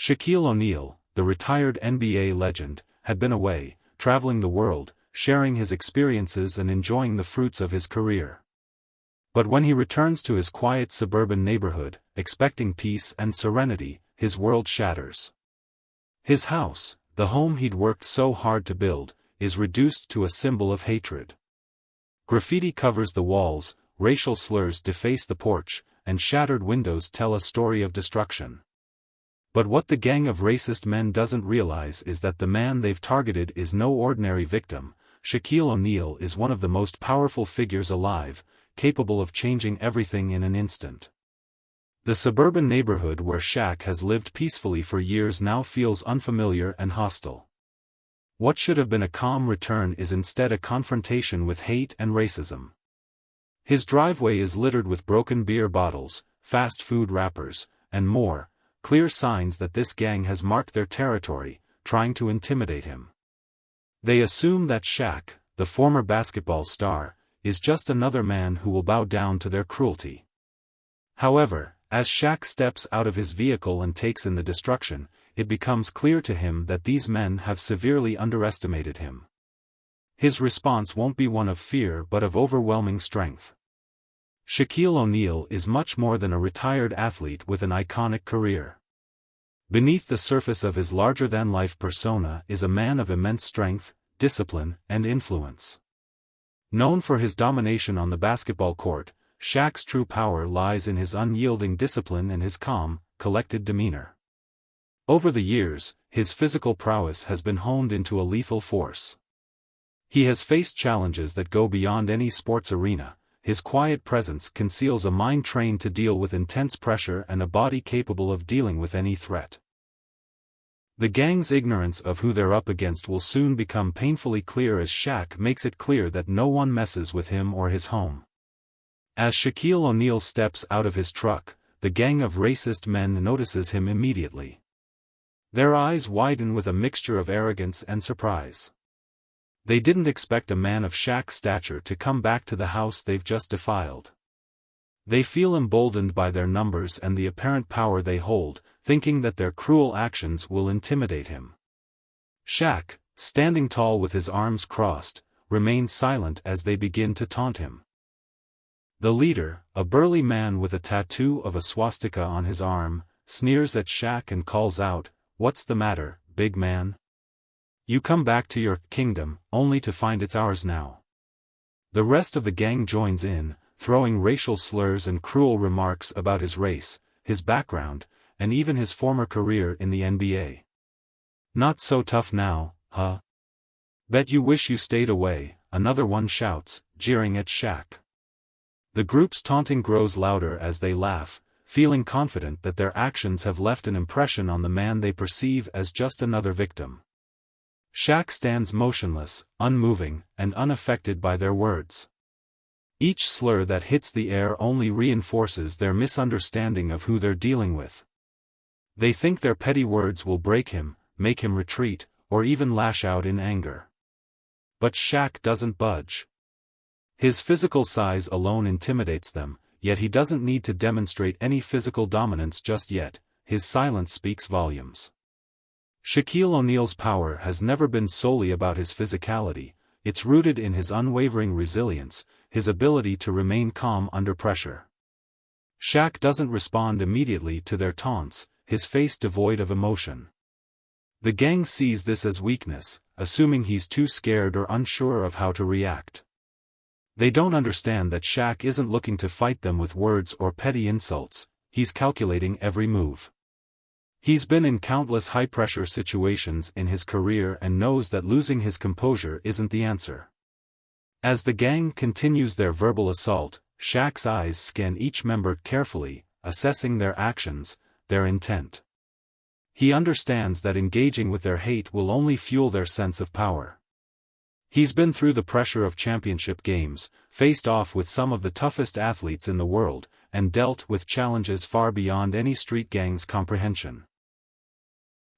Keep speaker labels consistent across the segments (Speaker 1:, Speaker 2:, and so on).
Speaker 1: Shaquille O'Neal, the retired NBA legend, had been away, traveling the world, sharing his experiences and enjoying the fruits of his career. But when he returns to his quiet suburban neighborhood, expecting peace and serenity, his world shatters. His house, the home he'd worked so hard to build, is reduced to a symbol of hatred. Graffiti covers the walls, racial slurs deface the porch, and shattered windows tell a story of destruction. But what the gang of racist men doesn't realize is that the man they've targeted is no ordinary victim. Shaquille O'Neal is one of the most powerful figures alive, capable of changing everything in an instant. The suburban neighborhood where Shaq has lived peacefully for years now feels unfamiliar and hostile. What should have been a calm return is instead a confrontation with hate and racism. His driveway is littered with broken beer bottles, fast food wrappers, and more, clear signs that this gang has marked their territory, trying to intimidate him. They assume that Shaq, the former basketball star, is just another man who will bow down to their cruelty. However, as Shaq steps out of his vehicle and takes in the destruction, it becomes clear to him that these men have severely underestimated him. His response won't be one of fear but of overwhelming strength. Shaquille O'Neal is much more than a retired athlete with an iconic career. Beneath the surface of his larger-than-life persona is a man of immense strength, discipline, and influence. Known for his domination on the basketball court, Shaq's true power lies in his unyielding discipline and his calm, collected demeanor. Over the years, his physical prowess has been honed into a lethal force. He has faced challenges that go beyond any sports arena. His quiet presence conceals a mind trained to deal with intense pressure and a body capable of dealing with any threat. The gang's ignorance of who they're up against will soon become painfully clear as Shaq makes it clear that no one messes with him or his home. As Shaquille O'Neal steps out of his truck, the gang of racist men notices him immediately. Their eyes widen with a mixture of arrogance and surprise. They didn't expect a man of Shaq's stature to come back to the house they've just defiled. They feel emboldened by their numbers and the apparent power they hold, thinking that their cruel actions will intimidate him. Shaq, standing tall with his arms crossed, remains silent as they begin to taunt him. The leader, a burly man with a tattoo of a swastika on his arm, sneers at Shaq and calls out, "What's the matter, big man? You come back to your kingdom, only to find it's ours now." The rest of the gang joins in, throwing racial slurs and cruel remarks about his race, his background, and even his former career in the NBA. "Not so tough now, huh? Bet you wish you stayed away," another one shouts, jeering at Shaq. The group's taunting grows louder as they laugh, feeling confident that their actions have left an impression on the man they perceive as just another victim. Shaq stands motionless, unmoving, and unaffected by their words. Each slur that hits the air only reinforces their misunderstanding of who they're dealing with. They think their petty words will break him, make him retreat, or even lash out in anger. But Shaq doesn't budge. His physical size alone intimidates them, yet he doesn't need to demonstrate any physical dominance just yet. His silence speaks volumes. Shaquille O'Neal's power has never been solely about his physicality, it's rooted in his unwavering resilience, his ability to remain calm under pressure. Shaq doesn't respond immediately to their taunts, his face devoid of emotion. The gang sees this as weakness, assuming he's too scared or unsure of how to react. They don't understand that Shaq isn't looking to fight them with words or petty insults, he's calculating every move. He's been in countless high-pressure situations in his career and knows that losing his composure isn't the answer. As the gang continues their verbal assault, Shaq's eyes scan each member carefully, assessing their actions, their intent. He understands that engaging with their hate will only fuel their sense of power. He's been through the pressure of championship games, faced off with some of the toughest athletes in the world, and dealt with challenges far beyond any street gang's comprehension.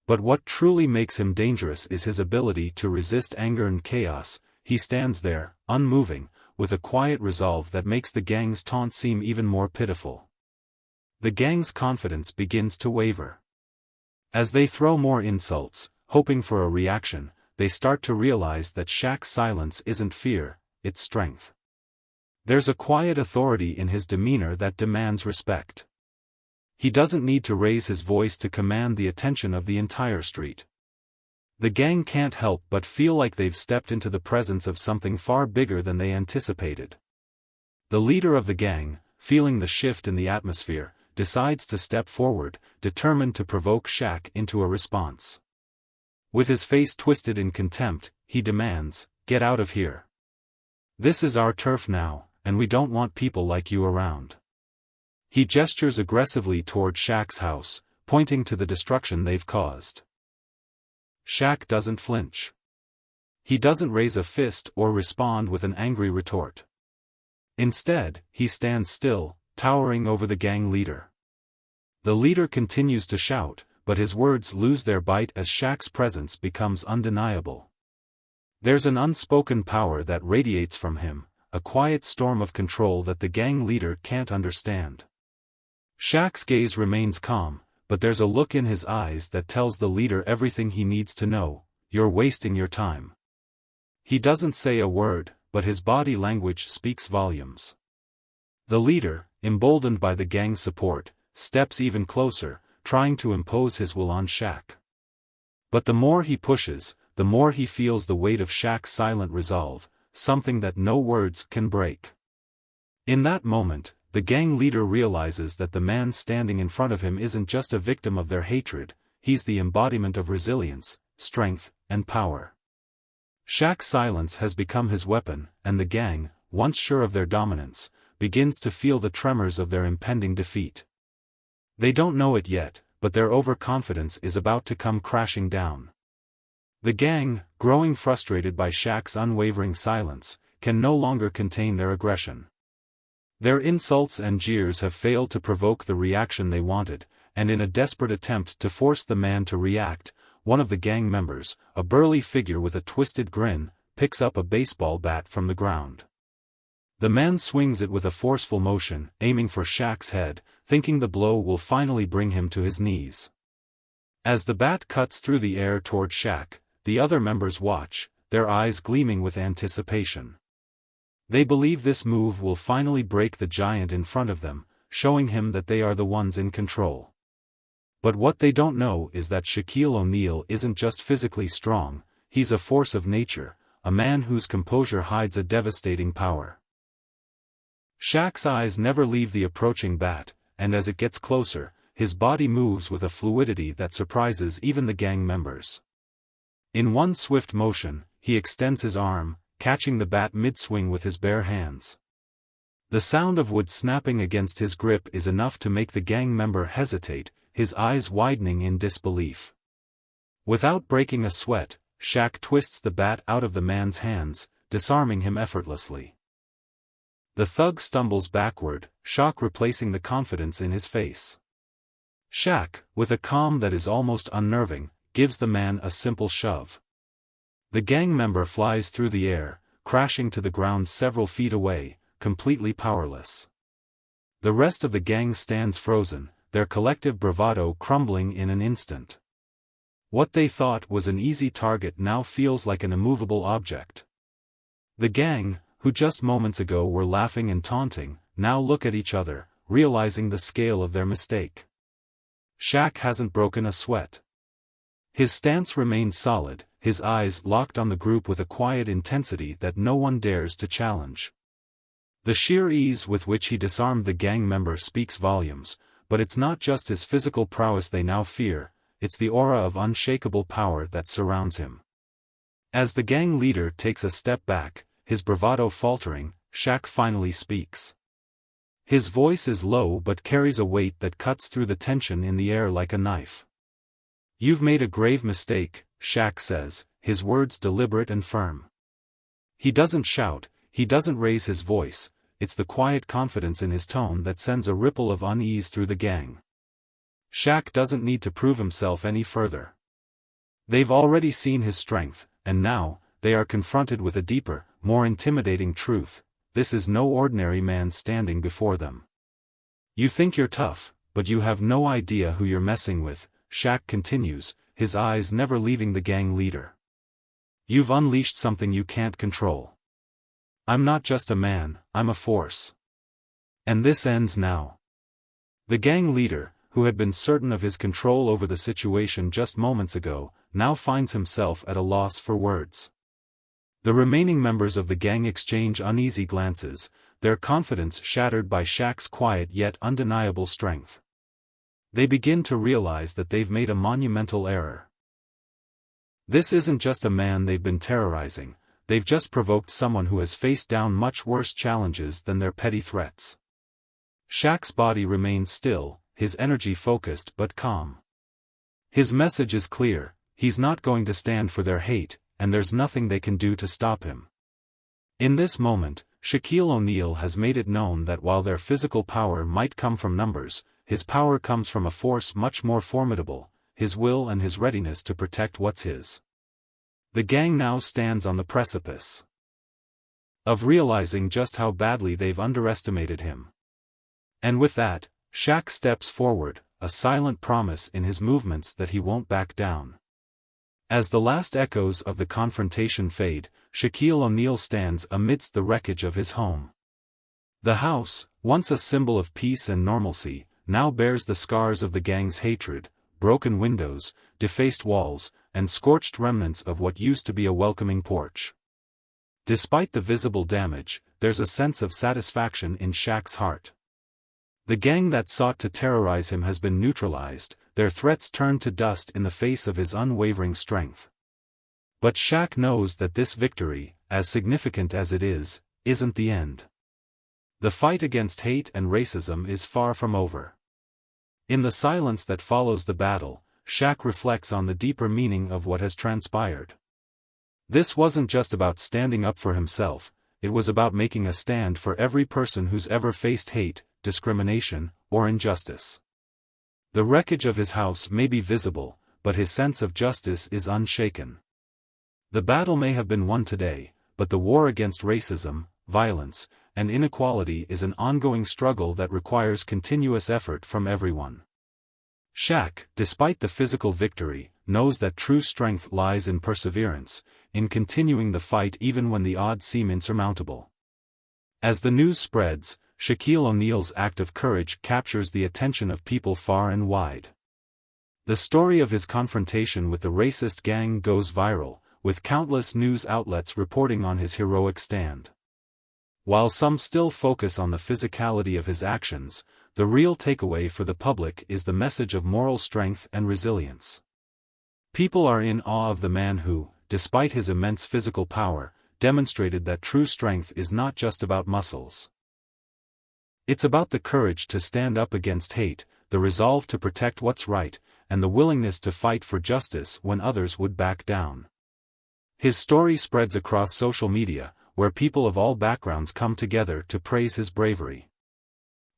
Speaker 1: But what truly makes him dangerous is his ability to resist anger and chaos. He stands there, unmoving, with a quiet resolve that makes the gang's taunt seem even more pitiful. The gang's confidence begins to waver. As they throw more insults, hoping for a reaction, they start to realize that Shaq's silence isn't fear, it's strength. There's a quiet authority in his demeanor that demands respect. He doesn't need to raise his voice to command the attention of the entire street. The gang can't help but feel like they've stepped into the presence of something far bigger than they anticipated. The leader of the gang, feeling the shift in the atmosphere, decides to step forward, determined to provoke Shaq into a response. With his face twisted in contempt, he demands, "Get out of here. This is our turf now, and we don't want people like you around." He gestures aggressively toward Shaq's house, pointing to the destruction they've caused. Shaq doesn't flinch. He doesn't raise a fist or respond with an angry retort. Instead, he stands still, towering over the gang leader. The leader continues to shout, but his words lose their bite as Shaq's presence becomes undeniable. There's an unspoken power that radiates from him, a quiet storm of control that the gang leader can't understand. Shaq's gaze remains calm, but there's a look in his eyes that tells the leader everything he needs to know: "You're wasting your time." He doesn't say a word, but his body language speaks volumes. The leader, emboldened by the gang's support, steps even closer, trying to impose his will on Shaq. But the more he pushes, the more he feels the weight of Shaq's silent resolve, something that no words can break. In that moment, the gang leader realizes that the man standing in front of him isn't just a victim of their hatred, he's the embodiment of resilience, strength, and power. Shaq's silence has become his weapon, and the gang, once sure of their dominance, begins to feel the tremors of their impending defeat. They don't know it yet, but their overconfidence is about to come crashing down. The gang, growing frustrated by Shaq's unwavering silence, can no longer contain their aggression. Their insults and jeers have failed to provoke the reaction they wanted, and in a desperate attempt to force the man to react, one of the gang members, a burly figure with a twisted grin, picks up a baseball bat from the ground. The man swings it with a forceful motion, aiming for Shaq's head, thinking the blow will finally bring him to his knees. As the bat cuts through the air toward Shaq, the other members watch, their eyes gleaming with anticipation. They believe this move will finally break the giant in front of them, showing him that they are the ones in control. But what they don't know is that Shaquille O'Neal isn't just physically strong, he's a force of nature, a man whose composure hides a devastating power. Shaq's eyes never leave the approaching bat, and as it gets closer, his body moves with a fluidity that surprises even the gang members. In one swift motion, he extends his arm, catching the bat mid-swing with his bare hands. The sound of wood snapping against his grip is enough to make the gang member hesitate, his eyes widening in disbelief. Without breaking a sweat, Shaq twists the bat out of the man's hands, disarming him effortlessly. The thug stumbles backward, shock replacing the confidence in his face. Shaq, with a calm that is almost unnerving, gives the man a simple shove. The gang member flies through the air, crashing to the ground several feet away, completely powerless. The rest of the gang stands frozen, their collective bravado crumbling in an instant. What they thought was an easy target now feels like an immovable object. The gang, who just moments ago were laughing and taunting, now look at each other, realizing the scale of their mistake. Shaq hasn't broken a sweat. His stance remains solid, his eyes locked on the group with a quiet intensity that no one dares to challenge. The sheer ease with which he disarmed the gang member speaks volumes, but it's not just his physical prowess they now fear, it's the aura of unshakable power that surrounds him. As the gang leader takes a step back, his bravado faltering, Shaq finally speaks. His voice is low but carries a weight that cuts through the tension in the air like a knife. "You've made a grave mistake," Shaq says, his words deliberate and firm. He doesn't shout, he doesn't raise his voice, it's the quiet confidence in his tone that sends a ripple of unease through the gang. Shaq doesn't need to prove himself any further. They've already seen his strength, and now, they are confronted with a deeper, more intimidating truth: this is no ordinary man standing before them. "You think you're tough, but you have no idea who you're messing with," Shaq continues, his eyes never leaving the gang leader. You've unleashed something you can't control. I'm not just a man, I'm a force. And this ends now. The gang leader, who had been certain of his control over the situation just moments ago, now finds himself at a loss for words. The remaining members of the gang exchange uneasy glances, their confidence shattered by Shaq's quiet yet undeniable strength. They begin to realize that they've made a monumental error. This isn't just a man they've been terrorizing, they've just provoked someone who has faced down much worse challenges than their petty threats. Shaq's body remains still, his energy focused but calm. His message is clear, he's not going to stand for their hate, and there's nothing they can do to stop him. In this moment, Shaquille O'Neal has made it known that while their physical power might come from numbers, his power comes from a force much more formidable, his will and his readiness to protect what's his. The gang now stands on the precipice of realizing just how badly they've underestimated him. And with that, Shaq steps forward, a silent promise in his movements that he won't back down. As the last echoes of the confrontation fade, Shaquille O'Neal stands amidst the wreckage of his home. The house, once a symbol of peace and normalcy, now bears the scars of the gang's hatred, broken windows, defaced walls, and scorched remnants of what used to be a welcoming porch. Despite the visible damage, there's a sense of satisfaction in Shaq's heart. The gang that sought to terrorize him has been neutralized, their threats turned to dust in the face of his unwavering strength. But Shaq knows that this victory, as significant as it is, isn't the end. The fight against hate and racism is far from over. In the silence that follows the battle, Shaq reflects on the deeper meaning of what has transpired. This wasn't just about standing up for himself, it was about making a stand for every person who's ever faced hate, discrimination, or injustice. The wreckage of his house may be visible, but his sense of justice is unshaken. The battle may have been won today, but the war against racism, violence, and inequality is an ongoing struggle that requires continuous effort from everyone. Shaq, despite the physical victory, knows that true strength lies in perseverance, in continuing the fight even when the odds seem insurmountable. As the news spreads, Shaquille O'Neal's act of courage captures the attention of people far and wide. The story of his confrontation with the racist gang goes viral, with countless news outlets reporting on his heroic stand. While some still focus on the physicality of his actions, the real takeaway for the public is the message of moral strength and resilience. People are in awe of the man who, despite his immense physical power, demonstrated that true strength is not just about muscles. It's about the courage to stand up against hate, the resolve to protect what's right, and the willingness to fight for justice when others would back down. His story spreads across social media, where people of all backgrounds come together to praise his bravery.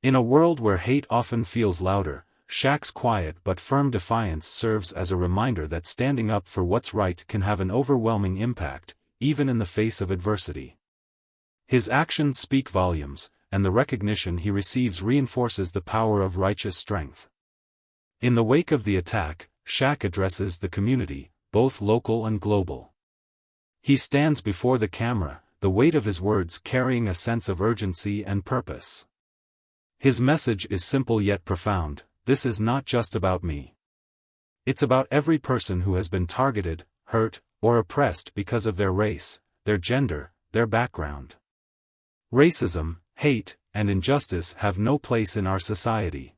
Speaker 1: In a world where hate often feels louder, Shaq's quiet but firm defiance serves as a reminder that standing up for what's right can have an overwhelming impact, even in the face of adversity. His actions speak volumes, and the recognition he receives reinforces the power of righteous strength. In the wake of the attack, Shaq addresses the community, both local and global. He stands before the camera, the weight of his words carrying a sense of urgency and purpose. His message is simple yet profound: this is not just about me. It's about every person who has been targeted, hurt, or oppressed because of their race, their gender, their background. Racism, hate, and injustice have no place in our society.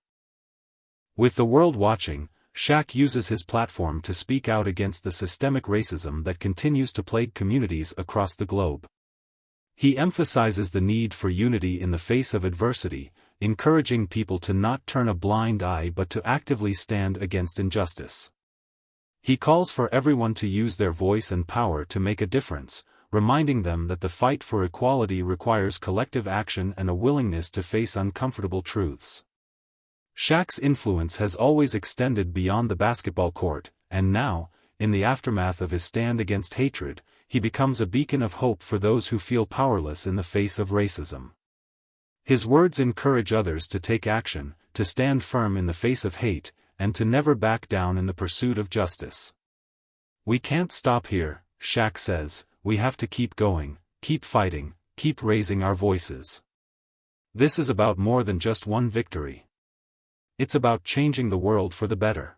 Speaker 1: With the world watching, Shaq uses his platform to speak out against the systemic racism that continues to plague communities across the globe. He emphasizes the need for unity in the face of adversity, encouraging people to not turn a blind eye but to actively stand against injustice. He calls for everyone to use their voice and power to make a difference, reminding them that the fight for equality requires collective action and a willingness to face uncomfortable truths. Shaq's influence has always extended beyond the basketball court, and now, in the aftermath of his stand against hatred, he becomes a beacon of hope for those who feel powerless in the face of racism. His words encourage others to take action, to stand firm in the face of hate, and to never back down in the pursuit of justice. We can't stop here, Shaq says, we have to keep going, keep fighting, keep raising our voices. This is about more than just one victory. It's about changing the world for the better.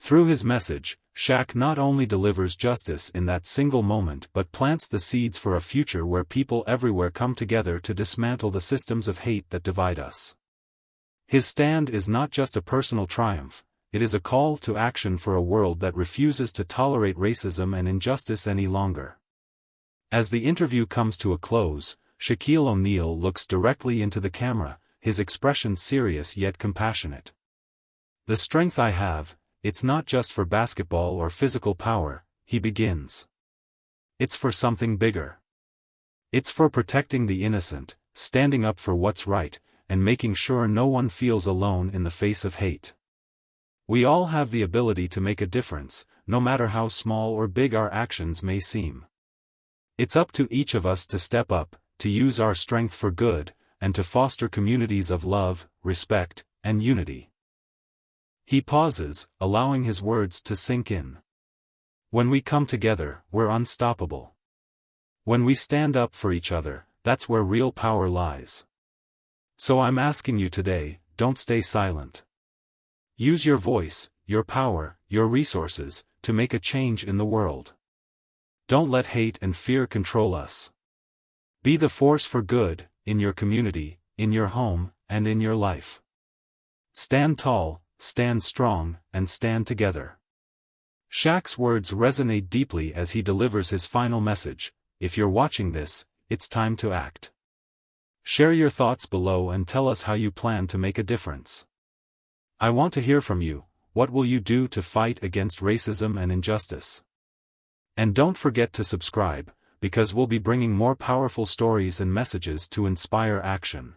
Speaker 1: Through his message, Shaq not only delivers justice in that single moment but plants the seeds for a future where people everywhere come together to dismantle the systems of hate that divide us. His stand is not just a personal triumph, it is a call to action for a world that refuses to tolerate racism and injustice any longer. As the interview comes to a close, Shaquille O'Neal looks directly into the camera, his expression serious yet compassionate. "The strength I have, it's not just for basketball or physical power," he begins. "It's for something bigger. It's for protecting the innocent, standing up for what's right, and making sure no one feels alone in the face of hate. We all have the ability to make a difference, no matter how small or big our actions may seem. It's up to each of us to step up, to use our strength for good, and to foster communities of love, respect, and unity." He pauses, allowing his words to sink in. When we come together, we're unstoppable. When we stand up for each other, that's where real power lies. So I'm asking you today, don't stay silent. Use your voice, your power, your resources, to make a change in the world. Don't let hate and fear control us. Be the force for good, in your community, in your home, and in your life. Stand tall, stand strong, and stand together. Shaq's words resonate deeply as he delivers his final message: if you're watching this, it's time to act. Share your thoughts below and tell us how you plan to make a difference. I want to hear from you. What will you do to fight against racism and injustice? And don't forget to subscribe, because we'll be bringing more powerful stories and messages to inspire action.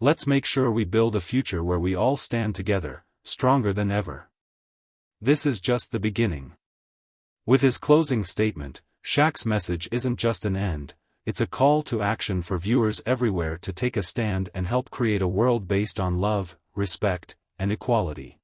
Speaker 1: Let's make sure we build a future where we all stand together, stronger than ever. This is just the beginning. With his closing statement, Shaq's message isn't just an end, it's a call to action for viewers everywhere to take a stand and help create a world based on love, respect, and equality.